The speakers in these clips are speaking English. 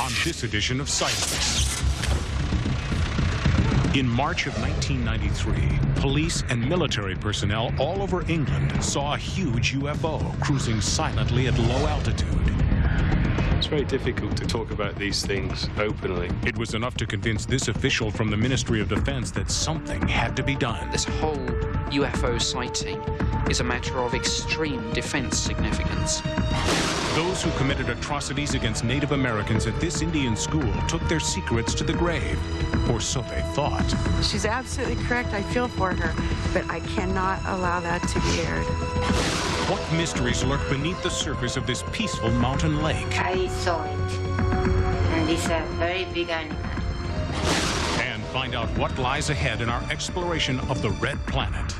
on this edition of Sightings. In March of 1993, police and military personnel all over England saw a huge UFO cruising silently at low altitude. It's very difficult to talk about these things openly. It was enough to convince this official from the Ministry of Defense that something had to be done. This whole UFO sighting is a matter of extreme defense significance. Those who committed atrocities against Native Americans at this Indian school took their secrets to the grave, or so they thought. She's absolutely correct. I feel for her, but I cannot allow that to be aired. What mysteries lurk beneath the surface of this peaceful mountain lake? I saw it, and it's a very big animal. And find out what lies ahead in our exploration of the Red Planet.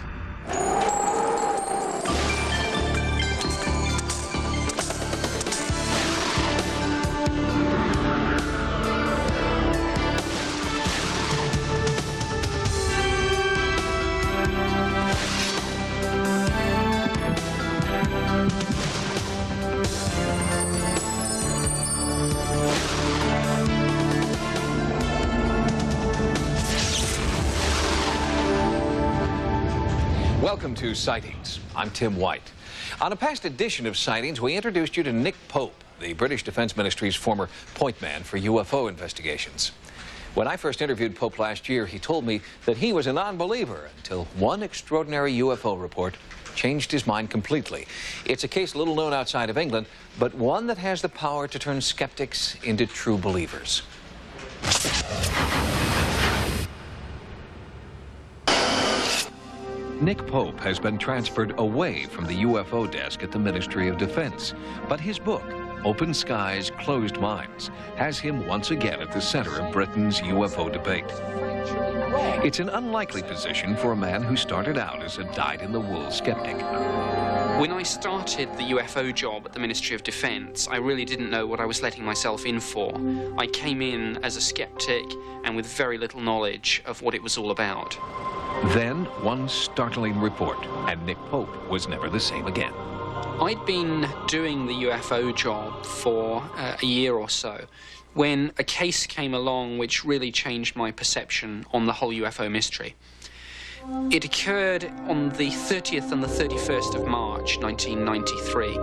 Welcome to Sightings. I'm Tim White. On a past edition of Sightings, we introduced you to Nick Pope, the British Defense Ministry's former point man for UFO investigations. When I first interviewed Pope last year, he told me that he was a non-believer until one extraordinary UFO report changed his mind completely. It's a case little known outside of England, but one that has the power to turn skeptics into true believers. Nick Pope has been transferred away from the UFO desk at the Ministry of Defense, but his book, Open Skies, Closed Minds, has him once again at the center of Britain's UFO debate. It's an unlikely position for a man who started out as a dyed-in-the-wool skeptic. When I started the UFO job at the Ministry of Defense, I really didn't know what I was letting myself in for. I came in as a skeptic and with very little knowledge of what it was all about. Then, one startling report, and Nick Pope was never the same again. I'd been doing the UFO job for a year or so when a case came along which really changed my perception on the whole UFO mystery. It occurred on the 30th and the 31st of March 1993,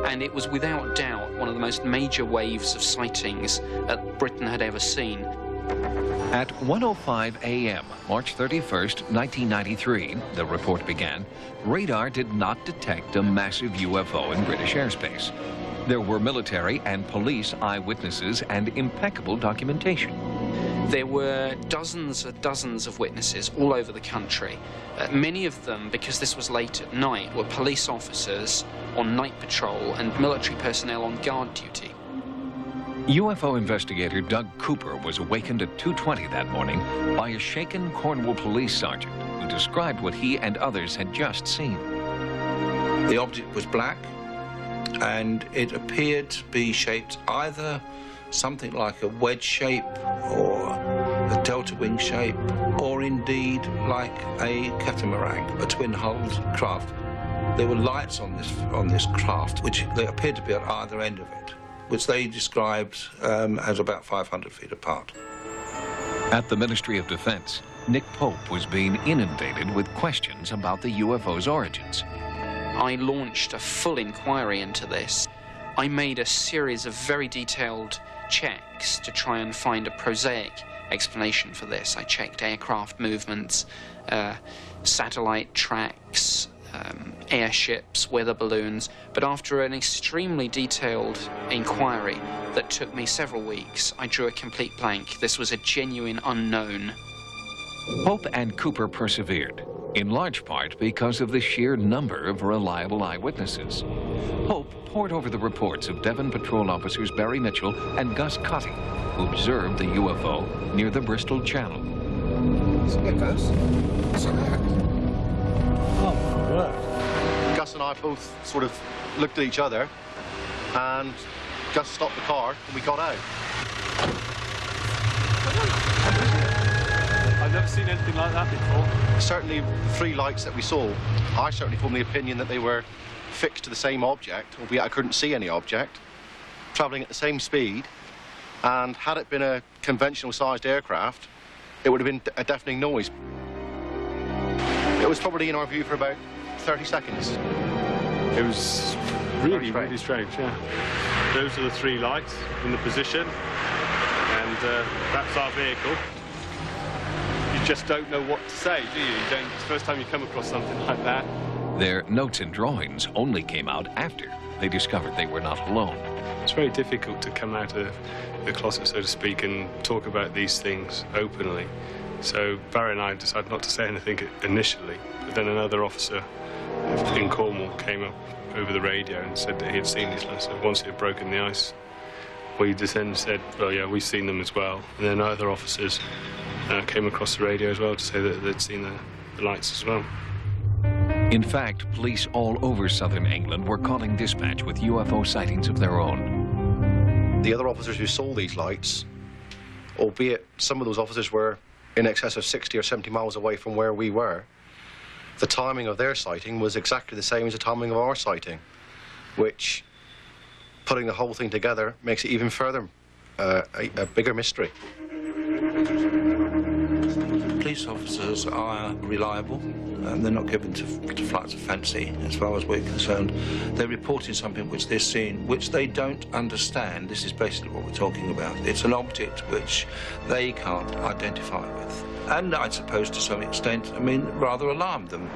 and it was without doubt one of the most major waves of sightings that Britain had ever seen. At 1:05 a.m., March 31st, 1993, the report began, radar did not detect a massive UFO in British airspace. There were military and police eyewitnesses and impeccable documentation. There were dozens of witnesses all over the country. Many of them, because this was late at night, were police officers on night patrol and military personnel on guard duty. UFO investigator Doug Cooper was awakened at 2:20 that morning by a shaken Cornwall police sergeant who described what he and others had just seen. The object was black, and it appeared to be shaped either something like a wedge shape or a delta wing shape, or indeed like a catamaran, a twin-hulled craft. There were lights on this craft, which they appeared to be at either end of it, which they described as about 500 feet apart. At the Ministry of Defense, Nick Pope was being inundated with questions about the UFO's origins. I launched a full inquiry into this. I made a series of very detailed checks to try and find a prosaic explanation for this. I checked aircraft movements, satellite tracks, airships, weather balloons, but after an extremely detailed inquiry that took me several weeks, I drew a complete blank. This was a genuine unknown. Pope and Cooper persevered, in large part because of the sheer number of reliable eyewitnesses. Pope pored over the reports of Devon Patrol officers Barry Mitchell and Gus Cotting, who observed the UFO near the Bristol Channel. Gus and I both sort of looked at each other, and Gus stopped the car and we got out. I've never seen anything like that before. Certainly the three lights that we saw, I certainly formed the opinion that they were fixed to the same object, albeit I couldn't see any object, travelling at the same speed, And had it been a conventional sized aircraft, it would have been a deafening noise. It was probably in our view for about 30 seconds. It was really strange, yeah. Those are the 3 lights in the position, and that's our vehicle. You just don't know what to say, do you? It's the first time you come across something like that. Their notes and drawings only came out after they discovered they were not alone. It's very difficult to come out of the closet, so to speak, and talk about these things openly. So Barry and I decided not to say anything initially, but then another officer in Cornwall came up over the radio and said that he had seen these lights. So once it had broken the ice, we just then said, well, yeah, we've seen them as well. And then other officers came across the radio as well to say that they'd seen the lights as well. In fact, police all over southern England were calling dispatch with UFO sightings of their own. The other officers who saw these lights, albeit some of those officers were in excess of 60 or 70 miles away from where we were, the timing of their sighting was exactly the same as the timing of our sighting, which, putting the whole thing together, makes it even further a bigger mystery. Police officers are reliable, and they're not given to flights of fancy, as far as we're concerned. They're reporting something which they're seeing, which they don't understand. This is basically what we're talking about. It's an object which they can't identify with. And I suppose, to some extent, rather alarmed them.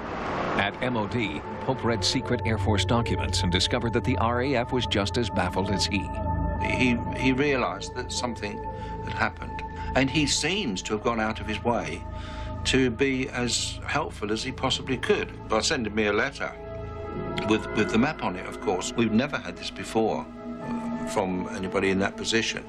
At MOD, Pope read secret Air Force documents and discovered that the RAF was just as baffled as he. He realized that something had happened, and he seems to have gone out of his way to be as helpful as he possibly could by sending me a letter with the map on it, of course. We've never had this before from anybody in that position.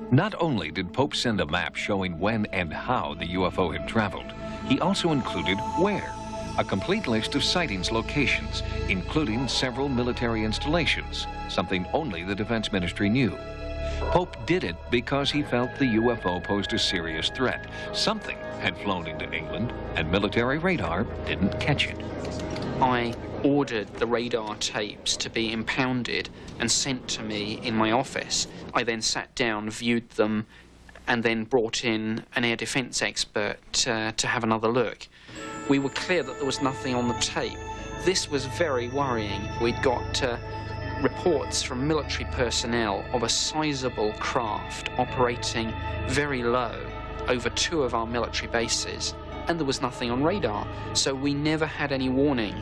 Not only did Pope send a map showing when and how the UFO had traveled, he also included where. A complete list of sightings locations, including several military installations, something only the Defense Ministry knew. Pope did it because he felt the UFO posed a serious threat. Something had flown into England, and military radar didn't catch it. I ordered the radar tapes to be impounded and sent to me in my office. I then sat down, viewed them, and then brought in an air defense expert to have another look. We were clear that there was nothing on the tape. This was very worrying. We'd got reports from military personnel of a sizable craft operating very low over 2 of our military bases, and there was nothing on radar. So we never had any warning,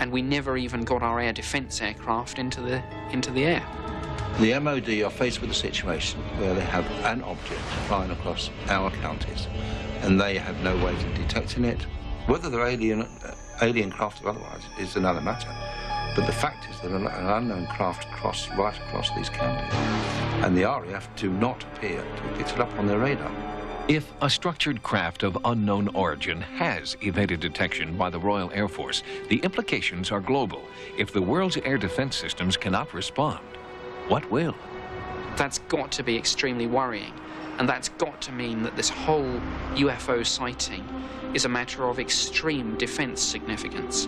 and we never even got our air defense aircraft into the air. The MOD are faced with a situation where they have an object flying across our counties, and they have no way of detecting it. Whether they're alien craft or otherwise is another matter. But the fact is that an unknown craft crossed right across these counties, and the RAF do not appear to have picked it up on their radar. If a structured craft of unknown origin has evaded detection by the Royal Air Force, the implications are global. If the world's air defense systems cannot respond, what will? That's got to be extremely worrying, and that's got to mean that this whole UFO sighting is a matter of extreme defense significance.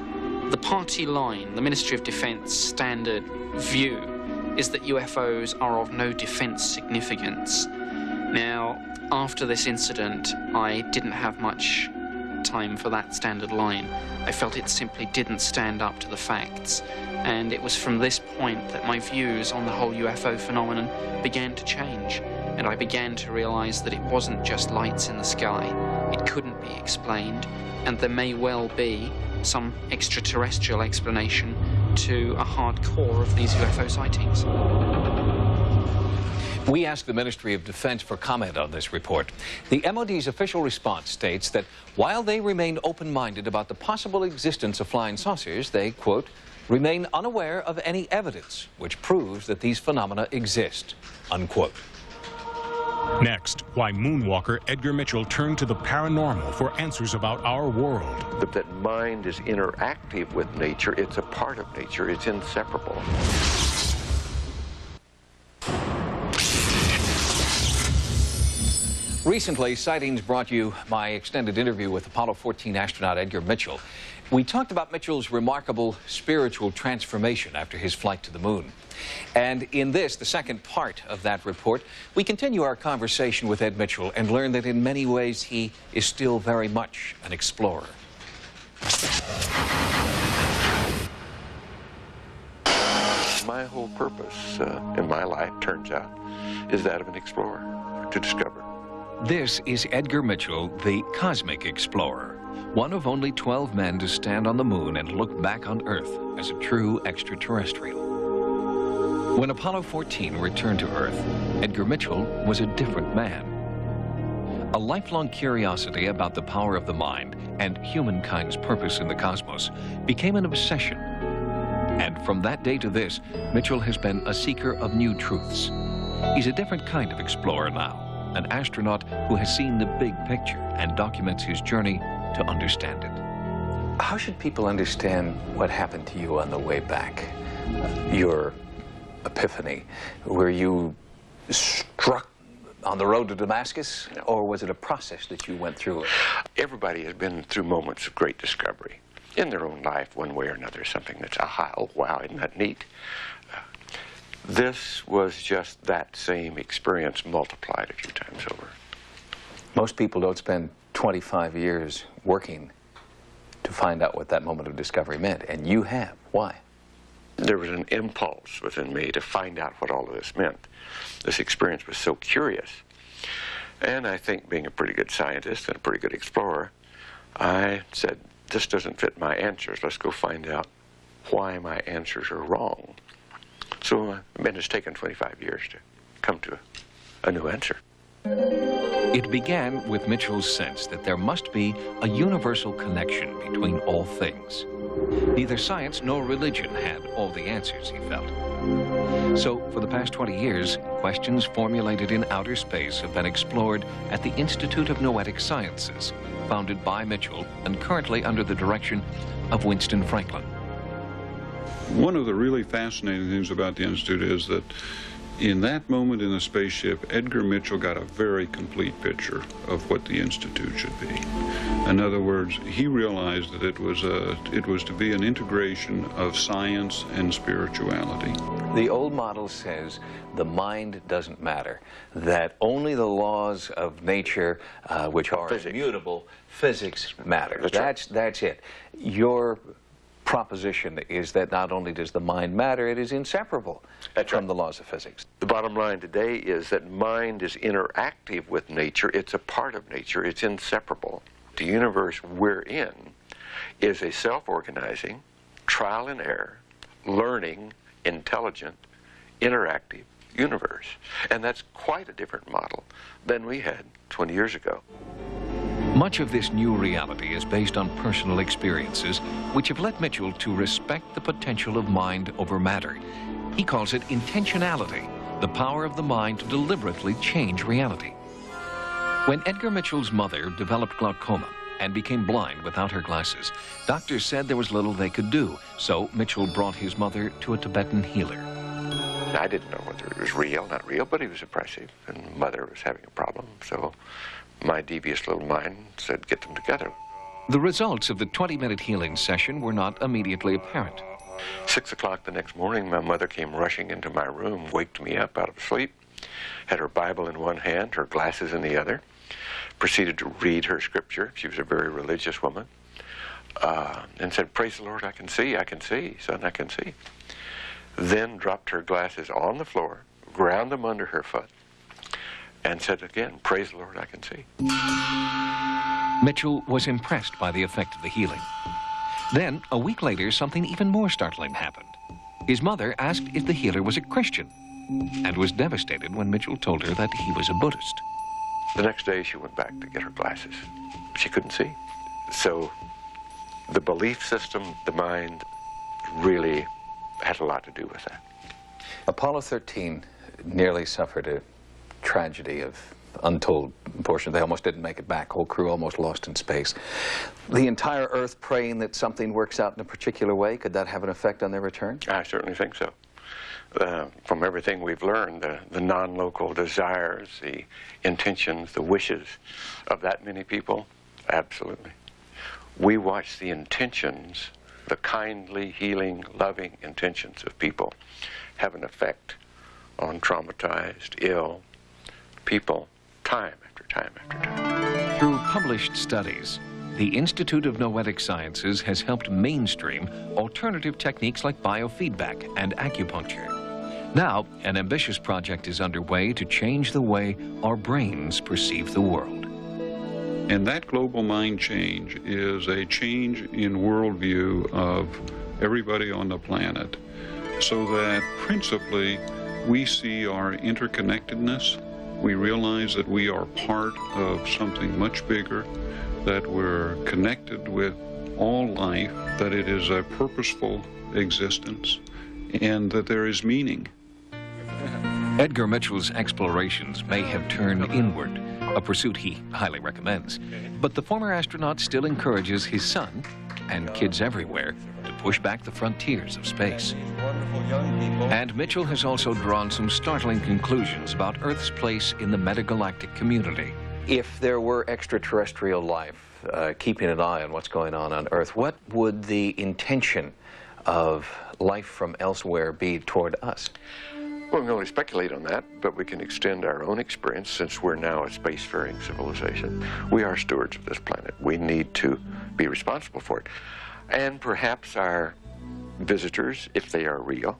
The party line, the Ministry of Defense standard view, is that UFOs are of no defense significance. Now, after this incident, I didn't have much time for that standard line. I felt it simply didn't stand up to the facts, and it was from this point that my views on the whole UFO phenomenon began to change, and I began to realize that it wasn't just lights in the sky. It couldn't be explained, and there may well be some extraterrestrial explanation to a hard core of these UFO sightings. We asked the Ministry of Defense for comment on this report. The MOD's official response states that while they remain open-minded about the possible existence of flying saucers, they, quote, remain unaware of any evidence which proves that these phenomena exist, unquote. Next, why moonwalker Edgar Mitchell turned to the paranormal for answers about our world. That mind is interactive with nature. It's a part of nature. It's inseparable. Recently, Sightings brought you my extended interview with Apollo 14 astronaut Edgar Mitchell. We talked about Mitchell's remarkable spiritual transformation after his flight to the moon. And in this, the second part of that report, we continue our conversation with Ed Mitchell and learn that in many ways he is still very much an explorer. My whole purpose in my life, turns out, is that of an explorer, to discover. This is Edgar Mitchell, the cosmic explorer, one of only 12 men to stand on the moon and look back on Earth as a true extraterrestrial. When Apollo 14 returned to Earth, Edgar Mitchell was a different man. A lifelong curiosity about the power of the mind and humankind's purpose in the cosmos became an obsession. And from that day to this, Mitchell has been a seeker of new truths. He's a different kind of explorer now, an astronaut who has seen the big picture and documents his journey to understand it. How should people understand what happened to you on the way back? Your epiphany. Were you struck on the road to Damascus, or was it a process that you went through? Everybody has been through moments of great discovery in their own life, one way or another, something that's, aha, oh, wow, isn't that neat? This was just that same experience multiplied a few times over. Most people don't spend 25 years working to find out what that moment of discovery meant, and you have. Why? There was an impulse within me to find out what all of this meant. This experience was so curious. And I think, being a pretty good scientist and a pretty good explorer, I said, this doesn't fit my answers. Let's go find out why my answers are wrong. So it's taken 25 years to come to a new answer. It began with Mitchell's sense that there must be a universal connection between all things. Neither science nor religion had all the answers, he felt. So, for the past 20 years, questions formulated in outer space have been explored at the Institute of Noetic Sciences, founded by Mitchell and currently under the direction of Winston Franklin. One of the really fascinating things about the Institute is that in that moment in the spaceship, Edgar Mitchell got a very complete picture of what the Institute should be. In other words, he realized that it was to be an integration of science and spirituality. The old model says the mind doesn't matter, that only the laws of nature, which are immutable, physics matter. That's it. Your proposition is that not only does the mind matter, it is inseparable from the laws of physics. The bottom line today is that mind is interactive with nature. It's a part of nature. It's inseparable. The universe we're in is a self-organizing, trial and error, learning, intelligent, interactive universe. And that's quite a different model than we had 20 years ago. Much of this new reality is based on personal experiences, which have led Mitchell to respect the potential of mind over matter. He calls it intentionality, the power of the mind to deliberately change reality. When Edgar Mitchell's mother developed glaucoma and became blind without her glasses, doctors said there was little they could do, so Mitchell brought his mother to a Tibetan healer. I didn't know whether it was real, not real, but he was oppressive, and mother was having a problem, so my devious little mind said, get them together. The results of the 20-minute healing session were not immediately apparent. 6 o'clock the next morning, my mother came rushing into my room, waked me up out of sleep, had her Bible in one hand, her glasses in the other, proceeded to read her scripture. She was a very religious woman, and said, praise the Lord, I can see, son, I can see. Then dropped her glasses on the floor, ground them under her foot, and said again, praise the Lord, I can see. Mitchell was impressed by the effect of the healing. Then, a week later, something even more startling happened. His mother asked if the healer was a Christian, and was devastated when Mitchell told her that he was a Buddhist. The next day, she went back to get her glasses. She couldn't see. So the belief system, the mind, really had a lot to do with that. Apollo 13 nearly suffered a tragedy of untold proportion. They almost didn't make it back. Whole crew almost lost in space. The entire Earth praying that something works out in a particular way, could that have an effect on their return? I certainly think so. From everything we've learned, the non-local desires, the intentions, the wishes of that many people, absolutely. We watch the intentions, the kindly, healing, loving intentions of people have an effect on traumatized, ill people time after time after time. Through published studies, the Institute of Noetic Sciences has helped mainstream alternative techniques like biofeedback and acupuncture. Now, an ambitious project is underway to change the way our brains perceive the world. And that global mind change is a change in worldview of everybody on the planet, so that principally we see our interconnectedness. We realize that we are part of something much bigger, that we're connected with all life, that it is a purposeful existence, and that there is meaning. Edgar Mitchell's explorations may have turned inward, a pursuit he highly recommends. But the former astronaut still encourages his son, and kids everywhere, to push back the frontiers of space. And Mitchell has also drawn some startling conclusions about Earth's place in the metagalactic community. If there were extraterrestrial life keeping an eye on what's going on Earth, what would the intention of life from elsewhere be toward us? Well, we can only speculate on that, but we can extend our own experience since we're now a spacefaring civilization. We are stewards of this planet. We need to be responsible for it. And perhaps our visitors, if they are real,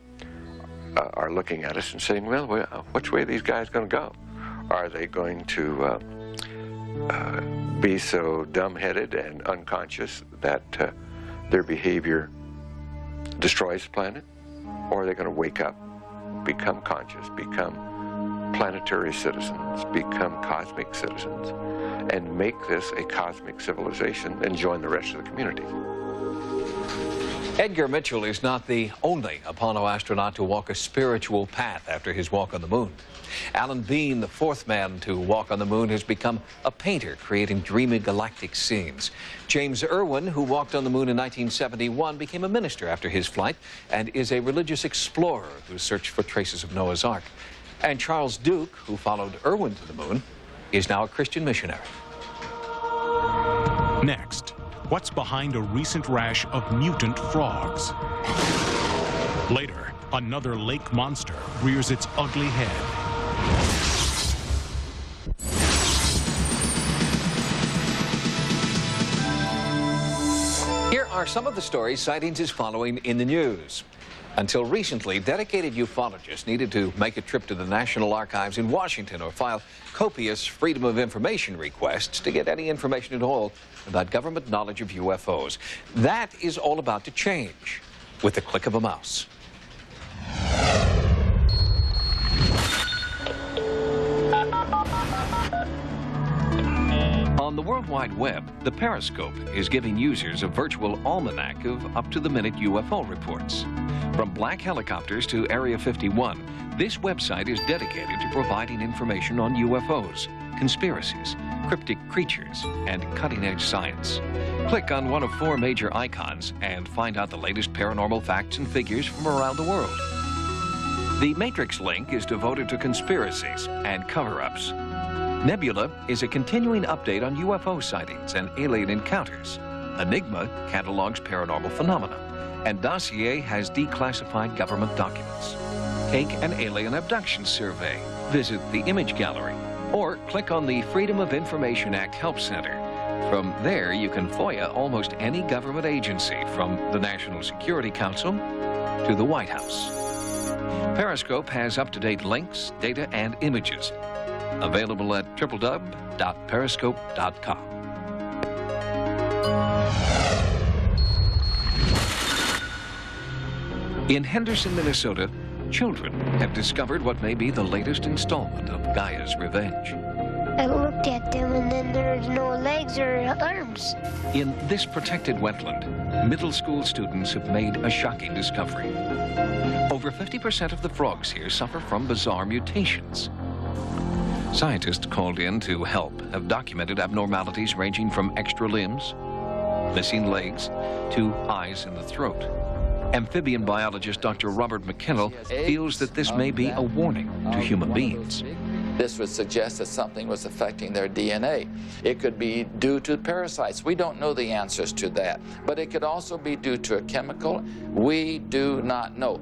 are looking at us and saying, well, which way are these guys going to go? Are they going to be so dumb-headed and unconscious that their behavior destroys the planet? Or are they going to wake up, become conscious, become planetary citizens, become cosmic citizens, and make this a cosmic civilization and join the rest of the community? Edgar Mitchell is not the only Apollo astronaut to walk a spiritual path after his walk on the moon. Alan Bean, the fourth man to walk on the moon, has become a painter, creating dreamy galactic scenes. James Irwin, who walked on the moon in 1971, became a minister after his flight and is a religious explorer who searched for traces of Noah's Ark. And Charles Duke, who followed Irwin to the moon, is now a Christian missionary. Next, what's behind a recent rash of mutant frogs? Later, another lake monster rears its ugly head. Here are some of the stories Sightings is following in the news. Until recently, dedicated ufologists needed to make a trip to the National Archives in Washington or file copious Freedom of Information requests to get any information at all about government knowledge of UFOs. That is all about to change with the click of a mouse. On the World Wide Web, the Periscope is giving users a virtual almanac of up-to-the-minute UFO reports. From black helicopters to Area 51, this website is dedicated to providing information on UFOs, conspiracies, cryptic creatures, and cutting-edge science. Click on one of 4 major icons and find out the latest paranormal facts and figures from around the world. The Matrix link is devoted to conspiracies and cover-ups. Nebula is a continuing update on UFO sightings and alien encounters. Enigma catalogs paranormal phenomena. And Dossier has declassified government documents. Take an alien abduction survey. Visit the image gallery. Or click on the Freedom of Information Act Help Center. From there, you can FOIA almost any government agency, from the National Security Council to the White House. Periscope has up-to-date links, data, and images. Available at www.periscope.com. In Henderson, Minnesota, children have discovered what may be the latest installment of Gaia's revenge. I looked at them and then there's no legs or arms. In this protected wetland, middle school students have made a shocking discovery. Over 50% of the frogs here suffer from bizarre mutations. Scientists called in to help have documented abnormalities ranging from extra limbs, missing legs, to eyes in the throat. Amphibian biologist Dr. Robert McKinnell feels that this may be a warning to human beings. This would suggest that something was affecting their DNA. It could be due to parasites. We don't know the answers to that. But it could also be due to a chemical. We do not know.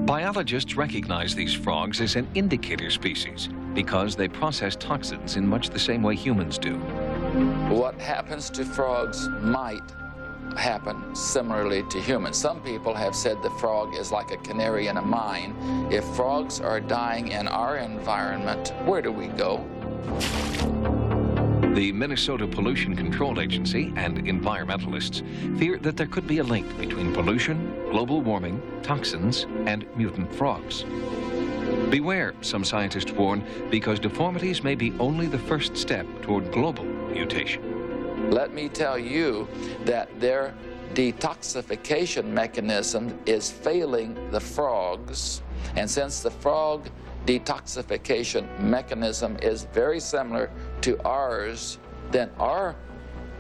Biologists recognize these frogs as an indicator species because they process toxins in much the same way humans do. What happens to frogs might happen similarly to humans. Some people have said the frog is like a canary in a mine. If frogs are dying in our environment, where do we go? The Minnesota Pollution Control Agency and environmentalists fear that there could be a link between pollution, global warming, toxins, and mutant frogs. Beware, some scientists warn, because deformities may be only the first step toward global mutation. Let me tell you that their detoxification mechanism is failing the frogs, and since the frog detoxification mechanism is very similar to ours, then our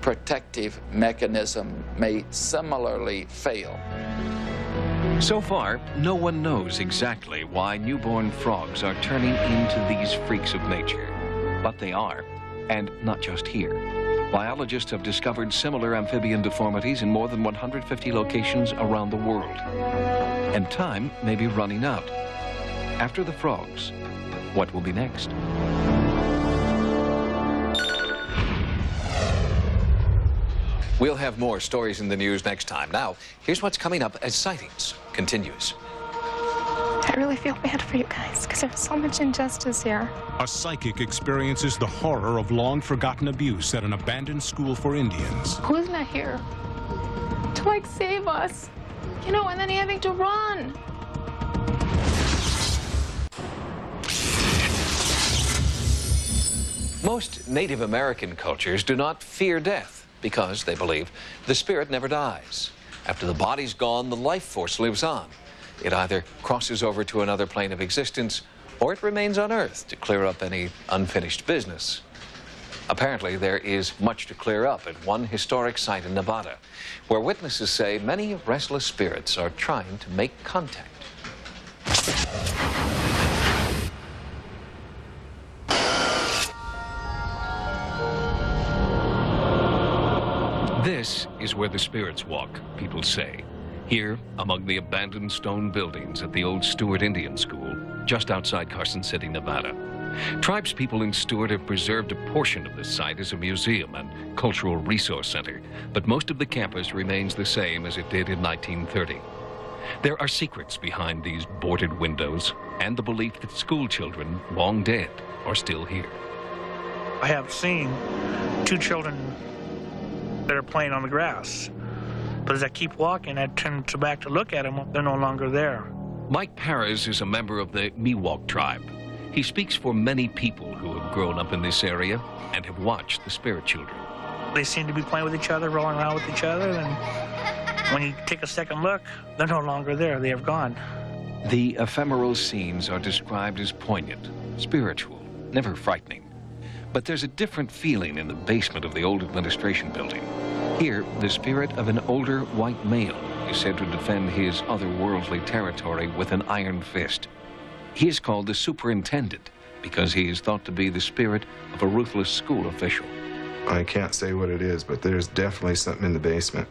protective mechanism may similarly fail. So far, no one knows exactly why newborn frogs are turning into these freaks of nature. But they are, and not just here. Biologists have discovered similar amphibian deformities in more than 150 locations around the world. And time may be running out. After the frogs, what will be next? We'll have more stories in the news next time. Now, here's what's coming up as Sightings continues. I really feel bad for you guys because there's so much injustice here. A psychic experiences the horror of long-forgotten abuse at an abandoned school for Indians. Who's not here to, like, save us? You know, and then having to run. Most Native American cultures do not fear death because they believe the spirit never dies. After the body's gone, the life force lives on. It either crosses over to another plane of existence or it remains on Earth to clear up any unfinished business. Apparently, there is much to clear up at one historic site in Nevada, where witnesses say many restless spirits are trying to make contact. This is where the spirits walk, people say. Here, among the abandoned stone buildings at the old Stewart Indian School, just outside Carson City, Nevada. Tribespeople in Stewart have preserved a portion of this site as a museum and cultural resource center, but most of the campus remains the same as it did in 1930. There are secrets behind these boarded windows and the belief that school children, long dead, are still here. I have seen 2 children that are playing on the grass. But as I keep walking, I turn back to look at them. They're no longer there. Mike Perez is a member of the Miwok tribe. He speaks for many people who have grown up in this area and have watched the spirit children. They seem to be playing with each other, rolling around with each other, and when you take a second look, they're no longer there. They have gone. The ephemeral scenes are described as poignant, spiritual, never frightening. But there's a different feeling in the basement of the old administration building. Here, the spirit of an older white male is said to defend his otherworldly territory with an iron fist. He is called the superintendent because he is thought to be the spirit of a ruthless school official. I can't say what it is, but there's definitely something in the basement.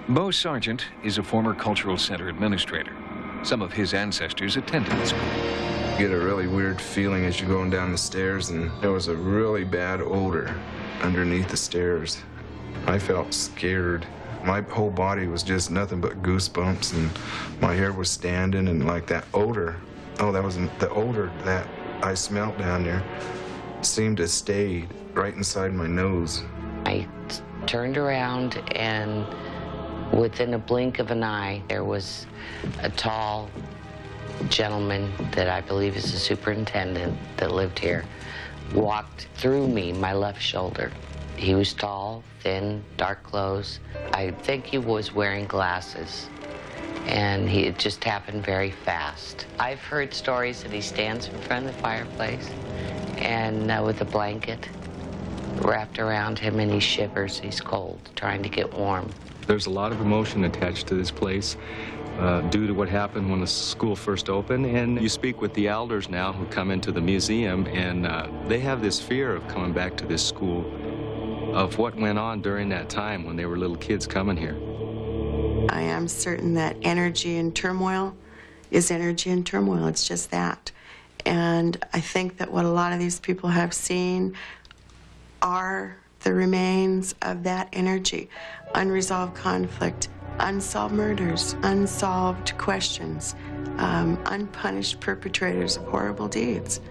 Bo Sargent is a former cultural center administrator. Some of his ancestors attended the school. You get a really weird feeling as you're going down the stairs, and there was a really bad odor underneath the stairs. I felt scared. My whole body was just nothing but goosebumps, and my hair was standing, and like that odor. Oh, that was the odor that I smelled down there seemed to stay right inside my nose. I turned around, and within a blink of an eye, there was a tall gentleman that I believe is the superintendent that lived here, walked through me, my left shoulder. He was tall, thin, dark clothes. I think he was wearing glasses, and it just happened very fast. I've heard stories that he stands in front of the fireplace and with a blanket wrapped around him, and he shivers, he's cold, trying to get warm. There's a lot of emotion attached to this place due to what happened when the school first opened, and you speak with the elders now who come into the museum, and they have this fear of coming back to this school, of what went on during that time when they were little kids coming here. I am certain that energy and turmoil is energy and turmoil. It's just that. And I think that what a lot of these people have seen are the remains of that energy. Unresolved conflict, unsolved murders, unsolved questions, unpunished perpetrators of horrible deeds.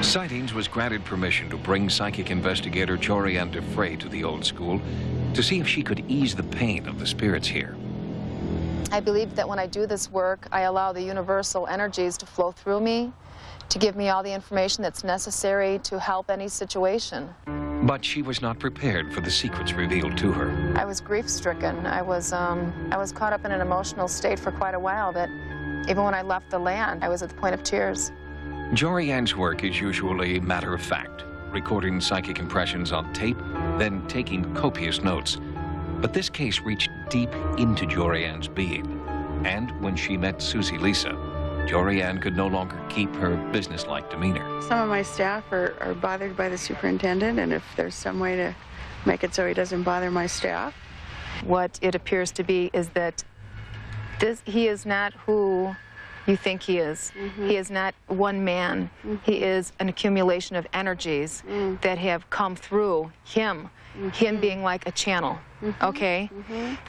Sightings was granted permission to bring psychic investigator Jorianne DeFrey to the old school to see if she could ease the pain of the spirits here. I believe that when I do this work, I allow the universal energies to flow through me, to give me all the information that's necessary to help any situation. But she was not prepared for the secrets revealed to her. I was grief-stricken. I was caught up in an emotional state for quite a while that even when I left the land, I was at the point of tears. Jorianne's work is usually matter-of-fact, recording psychic impressions on tape, then taking copious notes. But this case reached deep into Jorianne's being. And when she met Susie Lisa, Jorianne could no longer keep her businesslike demeanor. Some of my staff are bothered by the superintendent, and if there's some way to make it so he doesn't bother my staff. What it appears to be is that he is not who you think he is. He is not one man. He is an accumulation of energies that have come through him. Him being like a channel, okay?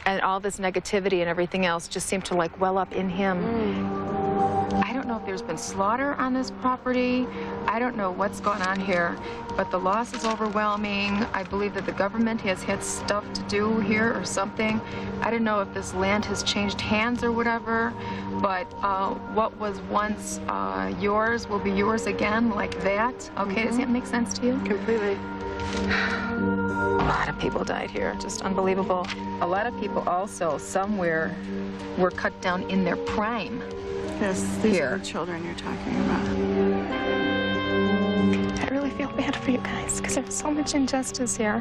And all this negativity and everything else just seemed to like well up in him. I don't know if there's been slaughter on this property. I don't know what's going on here, but the loss is overwhelming. I believe that the government has had stuff to do here or something. I don't know if this land has changed hands or whatever, but what was once yours will be yours again, like that. Okay, does that make sense to you? Completely. A lot of people died here, just unbelievable. A lot of people also somewhere were cut down in their prime. Yes, these are the children you're talking about. I really feel bad for you guys because there's so much injustice here.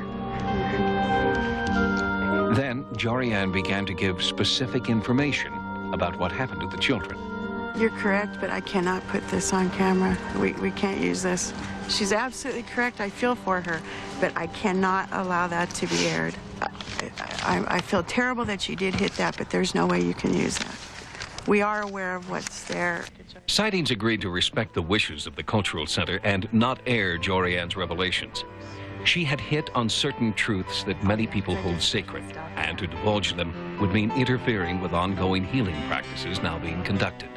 Then Jorianne began to give specific information about what happened to the children. You're correct, but I cannot put this on camera. We can't use this. She's absolutely correct. I feel for her, but I cannot allow that to be aired. I feel terrible that she did hit that, but there's no way you can use that. We are aware of what's there. Sightings agreed to respect the wishes of the Cultural Center and not air Jorianne's revelations. She had hit on certain truths that many people hold sacred, and to divulge them would mean interfering with ongoing healing practices now being conducted.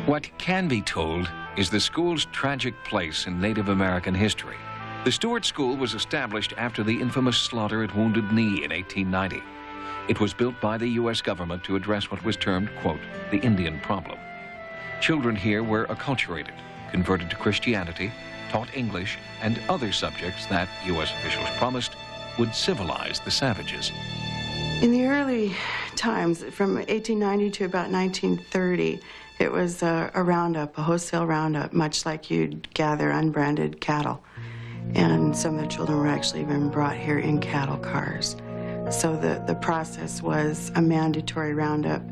What can be told is the school's tragic place in Native American history. The Stewart School was established after the infamous slaughter at Wounded Knee in 1890. It was built by the U.S. government to address what was termed, quote, the Indian problem. Children here were acculturated, converted to Christianity, taught English and other subjects that U.S. officials promised would civilize the savages. In the early times, from 1890 to about 1930, it was a roundup, a wholesale roundup, much like you'd gather unbranded cattle. And some of the children were actually even brought here in cattle cars. So the process was a mandatory roundup.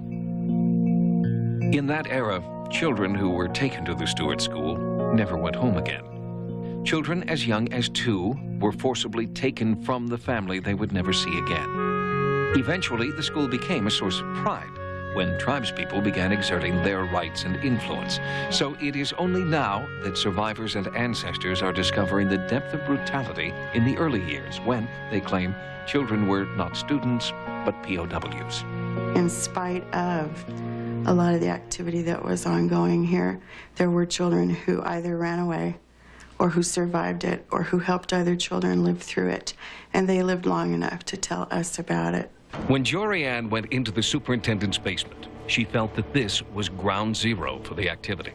In that era, children who were taken to the Stewart School never went home again. Children as young as 2 were forcibly taken from the family they would never see again. Eventually, the school became a source of pride when tribespeople began exerting their rights and influence. So it is only now that survivors and ancestors are discovering the depth of brutality in the early years when, they claim, children were not students, but POWs. In spite of a lot of the activity that was ongoing here, there were children who either ran away or who survived it or who helped other children live through it. And they lived long enough to tell us about it. When Jorianne went into the superintendent's basement, she felt that this was ground zero for the activity.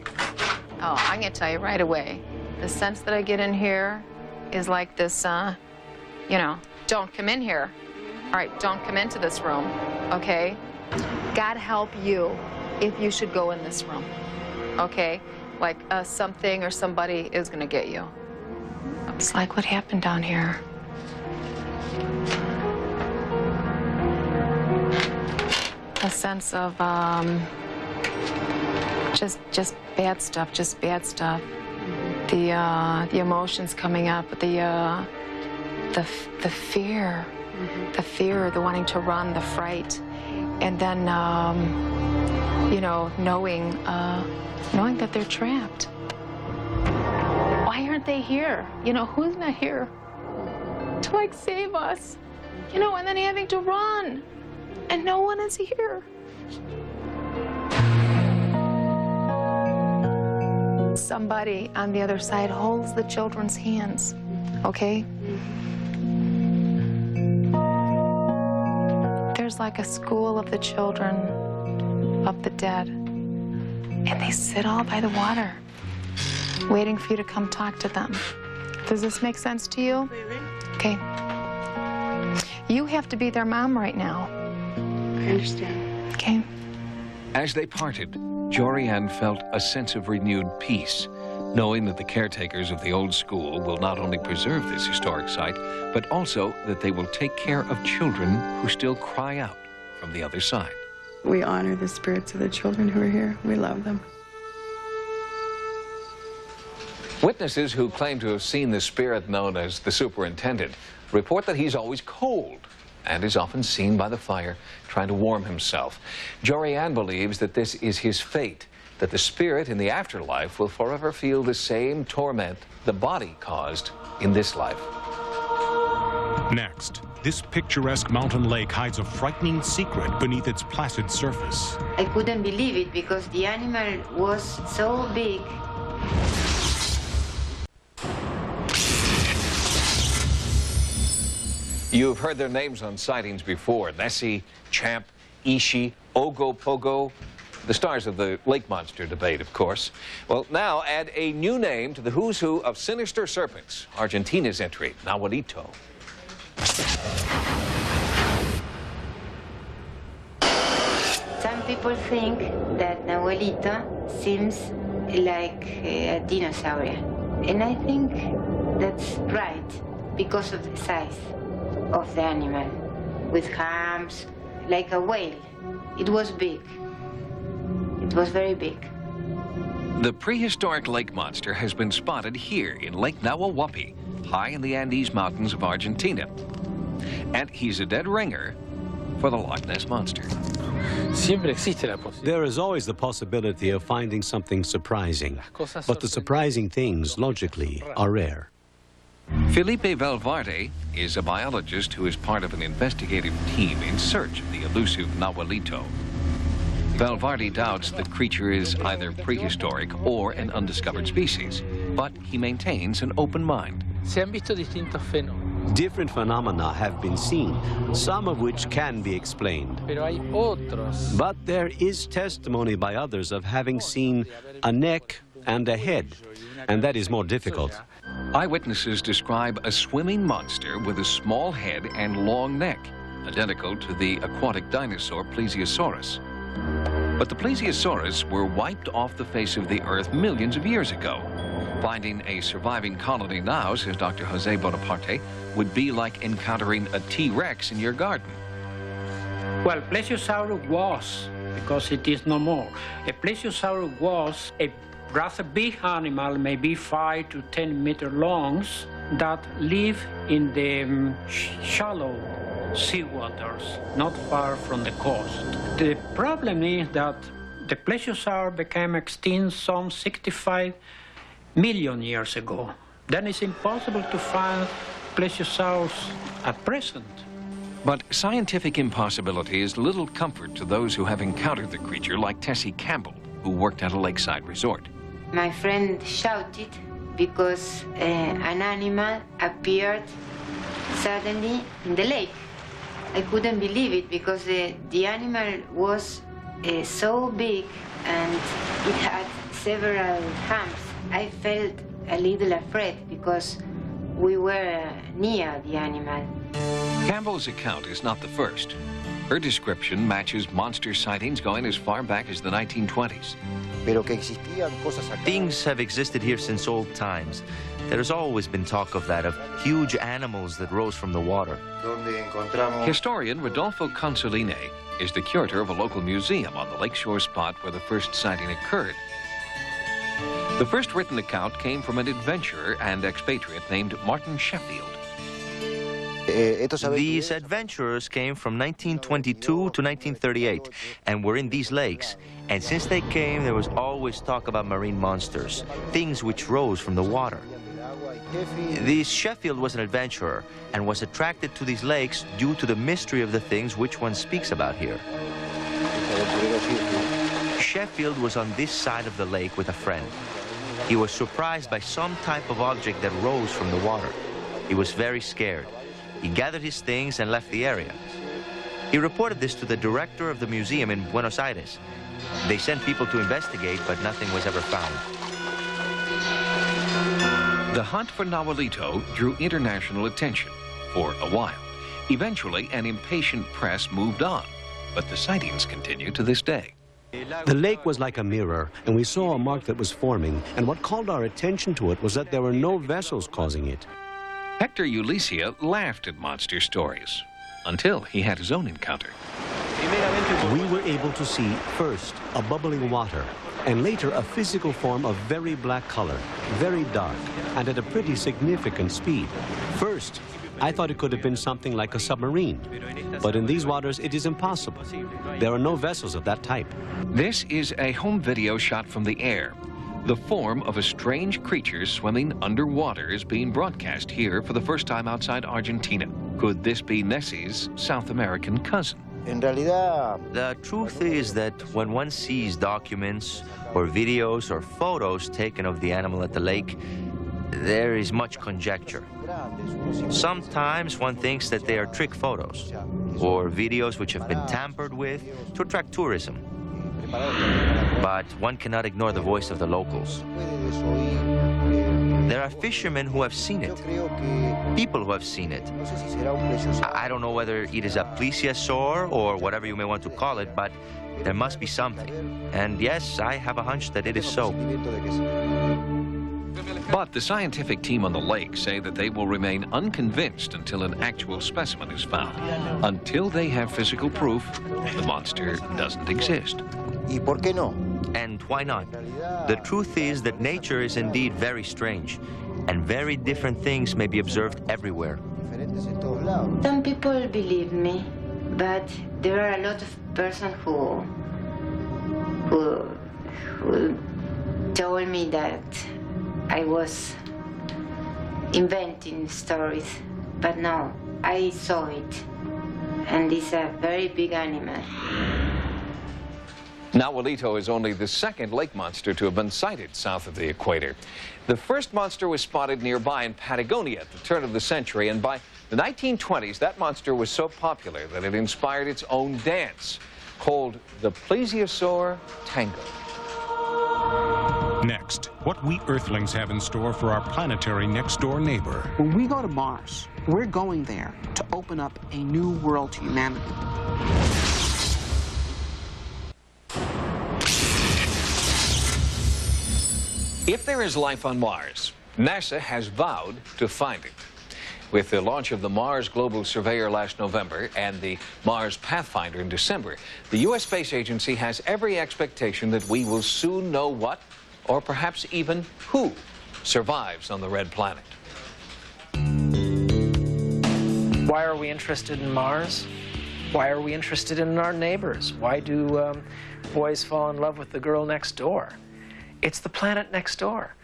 Oh, I'm going to tell you right away. The sense that I get in here is like this, you know, don't come in here. All right, don't come into this room, okay? God help you if you should go in this room, okay? Like something or somebody is going to get you. It's like what happened down here. A sense of just bad stuff, just bad stuff. The emotions coming up, the fear, the wanting to run, the fright, and then you know, knowing that they're trapped. Why aren't they here? You know, who's not here to, like, save us? You know, and then having to run, and no one is here. Somebody on the other side holds the children's hands, okay? There's like a school of the children of the dead, and they sit all by the water, waiting for you to come talk to them. Does this make sense to you? Okay. You have to be their mom right now. I understand. Okay. As they parted, Jorianne felt a sense of renewed peace, knowing that the caretakers of the old school will not only preserve this historic site, but also that they will take care of children who still cry out from the other side. We honor the spirits of the children who are here. We love them. Witnesses who claim to have seen the spirit known as the superintendent report that he's always cold and is often seen by the fire trying to warm himself. Jorianne believes that this is his fate, that the spirit in the afterlife will forever feel the same torment the body caused in this life. Next, this picturesque mountain lake hides a frightening secret beneath its placid surface. I couldn't believe it because the animal was so big. You've heard their names on Sightings before: Nessie, Champ, Ishi, Ogopogo, the stars of the lake monster debate, of course. Well, now add a new name to the who's who of sinister serpents, Argentina's entry, Nahualito. Some people think that Nahualito seems like a dinosaur, and I think that's right because of the size of the animal, with arms like a whale. It was big. It was very big. The prehistoric lake monster has been spotted here in Lake Nahuahuapi, high in the Andes Mountains of Argentina. And he's a dead ringer for the Loch Ness Monster. There is always the possibility of finding something surprising, but the surprising things, logically, are rare. Felipe Valverde is a biologist who is part of an investigative team in search of the elusive Nahualito. Valverde doubts the creature is either prehistoric or an undiscovered species, but he maintains an open mind. Different phenomena have been seen, some of which can be explained. But there is testimony by others of having seen a neck and a head, and that is more difficult. Eyewitnesses describe a swimming monster with a small head and long neck, identical to the aquatic dinosaur Plesiosaurus. But the Plesiosaurus were wiped off the face of the earth millions of years ago. Finding a surviving colony now, says Dr. Jose Bonaparte, would be like encountering a T-Rex in your garden. Well, Plesiosaurus was, because it is no more, a Plesiosaurus was a rather big animal, maybe 5 to 10 meter long, that live in the shallow seawaters, not far from the coast. The problem is that the Plesiosaur became extinct some 65 million years ago. Then it's impossible to find Plesiosaurs at present. But scientific impossibility is little comfort to those who have encountered the creature, like Tessie Campbell, who worked at a lakeside resort. My friend shouted because an animal appeared suddenly in the lake. I couldn't believe it because the animal was so big and it had several humps. I felt a little afraid because we were near the animal. Campbell's account is not the first. Her description matches monster sightings going as far back as the 1920s. Things have existed here since old times. There's always been talk of that, of huge animals that rose from the water. Historian Rodolfo Consoline is the curator of a local museum on the lakeshore spot where the first sighting occurred. The first written account came from an adventurer and expatriate named Martin Sheffield. These adventurers came from 1922 to 1938 and were in these lakes. And since they came, there was always talk about marine monsters, things which rose from the water. This Sheffield was an adventurer and was attracted to these lakes due to the mystery of the things which one speaks about here. Sheffield was on this side of the lake with a friend. He was surprised by some type of object that rose from the water. He was very scared. He gathered his things and left the area. He reported this to the director of the museum in Buenos Aires. They sent people to investigate, but nothing was ever found. The hunt for Nahualito drew international attention for a while. Eventually, an impatient press moved on, but the sightings continue to this day. The lake was like a mirror, and we saw a mark that was forming, and what called our attention to it was that there were no vessels causing it. Hector Ulicia laughed at monster stories until he had his own encounter. We were able to see, first, a bubbling water, and later a physical form of very black color, very dark, and at a pretty significant speed. First, I thought it could have been something like a submarine, but in these waters it is impossible. There are no vessels of that type. This is a home video shot from the air. The form of a strange creature swimming underwater is being broadcast here for the first time outside Argentina. Could this be Nessie's South American cousin? The truth is that when one sees documents or videos or photos taken of the animal at the lake, there is much conjecture. Sometimes one thinks that they are trick photos or videos which have been tampered with to attract tourism. But one cannot ignore the voice of the locals. There are fishermen who have seen it, people who have seen it. I don't know whether it is a plesiosaur or whatever you may want to call it, but there must be something. And yes, I have a hunch that it is so. But the scientific team on the lake say that they will remain unconvinced until an actual specimen is found. Until they have physical proof, the monster doesn't exist. And why not? The truth is that nature is indeed very strange, and very different things may be observed everywhere. Some people believe me, but there are a lot of persons who told me that I was inventing stories, but no, I saw it, and it's a very big animal. Nahualito is only the second lake monster to have been sighted south of the equator. The first monster was spotted nearby in Patagonia at the turn of the century, and by the 1920s, that monster was so popular that it inspired its own dance, called the plesiosaur tango. Next, what we Earthlings have in store for our planetary next-door neighbor. When we go to Mars, we're going there to open up a new world to humanity. If there is life on Mars, NASA has vowed to find it. With the launch of the Mars Global Surveyor last November and the Mars Pathfinder in December, the U.S. Space Agency has every expectation that we will soon know what, or perhaps even who, survives on the red planet. Why are we interested in Mars? Why are we interested in our neighbors? Why do boys fall in love with the girl next door? It's the planet next door.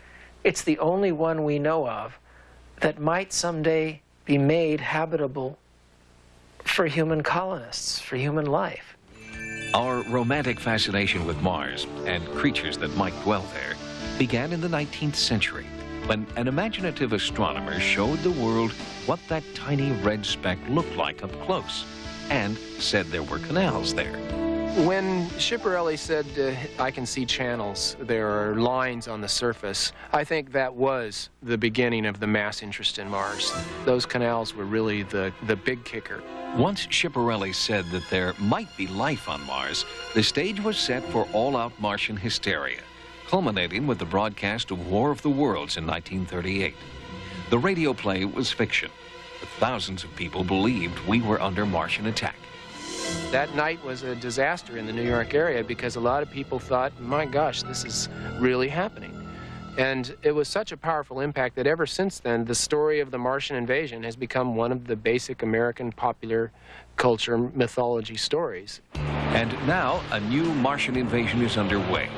It's the only one we know of that might someday be made habitable for human colonists, for human life. Our romantic fascination with Mars and creatures that might dwell there began in the 19th century when an imaginative astronomer showed the world what that tiny red speck looked like up close and said there were canals there. When Schiaparelli said, I can see channels, there are lines on the surface, I think that was the beginning of the mass interest in Mars. Those canals were really the big kicker. Once Schiaparelli said that there might be life on Mars, the stage was set for all-out Martian hysteria, culminating with the broadcast of War of the Worlds in 1938. The radio play was fiction, but thousands of people believed we were under Martian attack. That night was a disaster in the New York area because a lot of people thought, my gosh, this is really happening. And it was such a powerful impact that ever since then, the story of the Martian invasion has become one of the basic American popular culture mythology stories. And now a new Martian invasion is underway.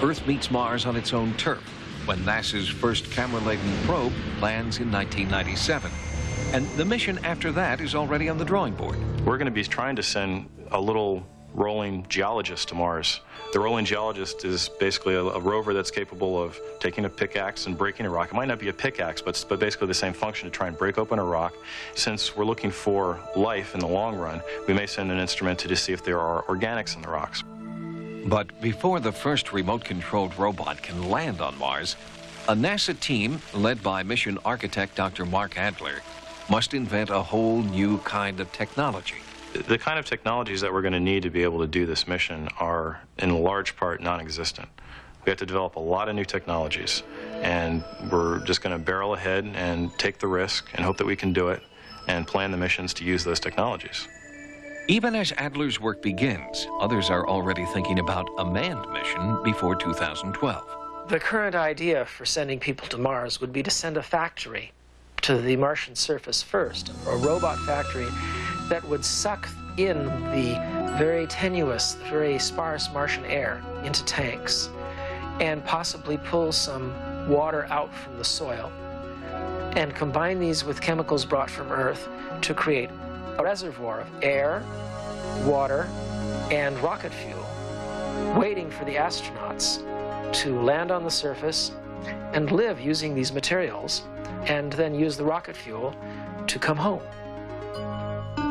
Earth meets Mars on its own turf when NASA's first camera-laden probe lands in 1997. And the mission after that is already on the drawing board. We're going to be trying to send a little rolling geologist to Mars. The rolling geologist is basically a rover that's capable of taking a pickaxe and breaking a rock. It might not be a pickaxe, but basically the same function, to try and break open a rock. Since we're looking for life in the long run, we may send an instrument to just see if there are organics in the rocks. But before the first remote-controlled robot can land on Mars, a NASA team, led by mission architect Dr. Mark Adler, must invent a whole new kind of technology. The kind of technologies that we're going to need to be able to do this mission are, in large part, non-existent. We have to develop a lot of new technologies, and we're just going to barrel ahead and take the risk and hope that we can do it and plan the missions to use those technologies. Even as Adler's work begins, others are already thinking about a manned mission before 2012. The current idea for sending people to Mars would be to send a factory to the Martian surface first, a robot factory that would suck in the very tenuous, very sparse Martian air into tanks and possibly pull some water out from the soil and combine these with chemicals brought from Earth to create a reservoir of air, water, and rocket fuel, waiting for the astronauts to land on the surface and live using these materials, and then use the rocket fuel to come home.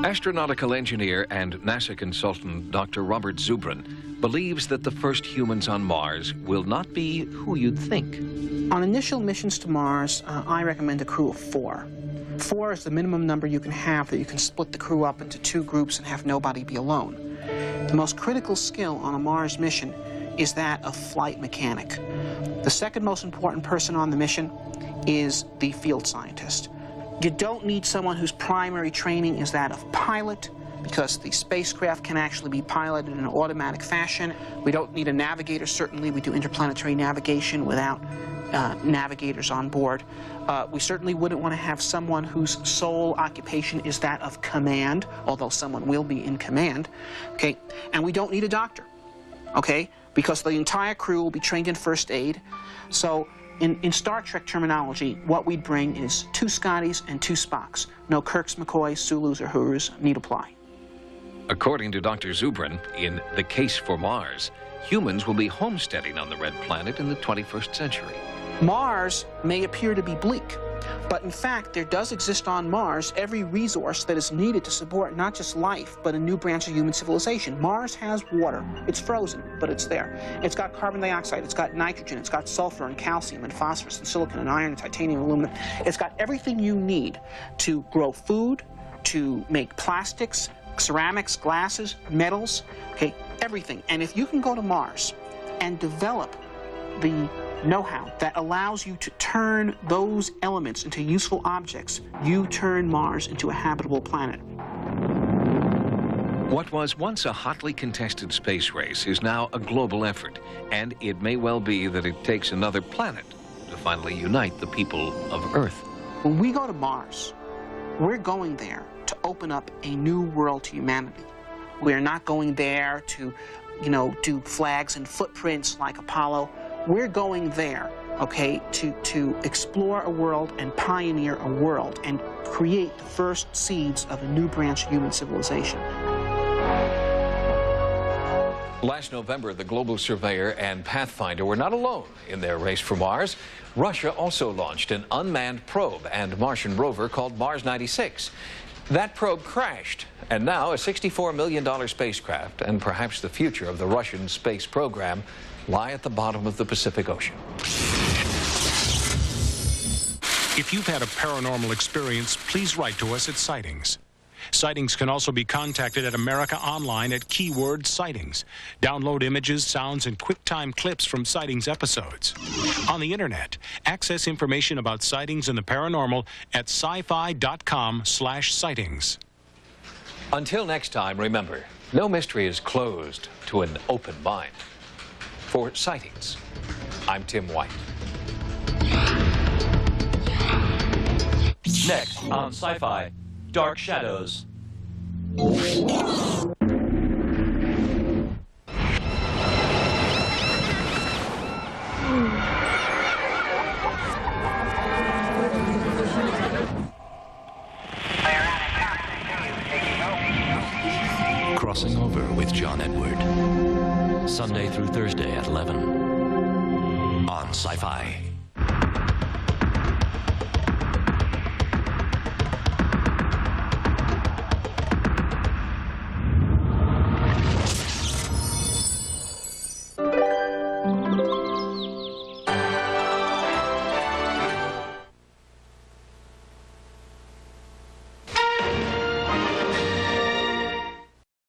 Astronautical engineer and NASA consultant Dr. Robert Zubrin believes that the first humans on Mars will not be who you'd think. On initial missions to Mars, I recommend a crew of 4. 4 is the minimum number you can have, that you can split the crew up into 2 groups and have nobody be alone. The most critical skill on a Mars mission is that of flight mechanic. The second most important person on the mission is the field scientist. You don't need someone whose primary training is that of pilot, because the spacecraft can actually be piloted in an automatic fashion. We don't need a navigator, certainly. We do interplanetary navigation without navigators on board. We certainly wouldn't want to have someone whose sole occupation is that of command, although someone will be in command, okay? And we don't need a doctor, okay? Because the entire crew will be trained in first aid. So in Star Trek terminology, what we'd bring is 2 Scotties and 2 Spocks. No Kirks, McCoys, Sulus, or Uhurs need apply. According to Dr. Zubrin, in The Case for Mars, humans will be homesteading on the red planet in the 21st century. Mars may appear to be bleak, but in fact, there does exist on Mars every resource that is needed to support not just life, but a new branch of human civilization. Mars has water. It's frozen, but it's there. It's got carbon dioxide, it's got nitrogen, it's got sulfur and calcium and phosphorus and silicon and iron and titanium and aluminum. It's got everything you need to grow food, to make plastics, ceramics, glasses, metals, okay, everything. And if you can go to Mars and develop the know-how that allows you to turn those elements into useful objects, you turn Mars into a habitable planet. What was once a hotly contested space race is now a global effort, and it may well be that it takes another planet to finally unite the people of Earth. When we go to Mars, we're going there to open up a new world to humanity. We're not going there to, do flags and footprints like Apollo. We're going there, okay, to explore a world and pioneer a world and create the first seeds of a new branch of human civilization. Last November, the Global Surveyor and Pathfinder were not alone in their race for Mars. Russia also launched an unmanned probe and Martian rover called Mars 96. That probe crashed, and now a $64 million spacecraft and perhaps the future of the Russian space program lie at the bottom of the Pacific Ocean. If you've had a paranormal experience, please write to us at Sightings. Sightings can also be contacted at America Online at keyword Sightings. Download images, sounds, and QuickTime clips from Sightings episodes. On the internet, access information about sightings and the paranormal at sci-fi.com/sightings. Until next time, remember, no mystery is closed to an open mind. For Sightings, I'm Tim White. Next on Sci-Fi, Dark Shadows. Crossing Over with John Edward. Sunday through Thursday at 11 on Sci-Fi.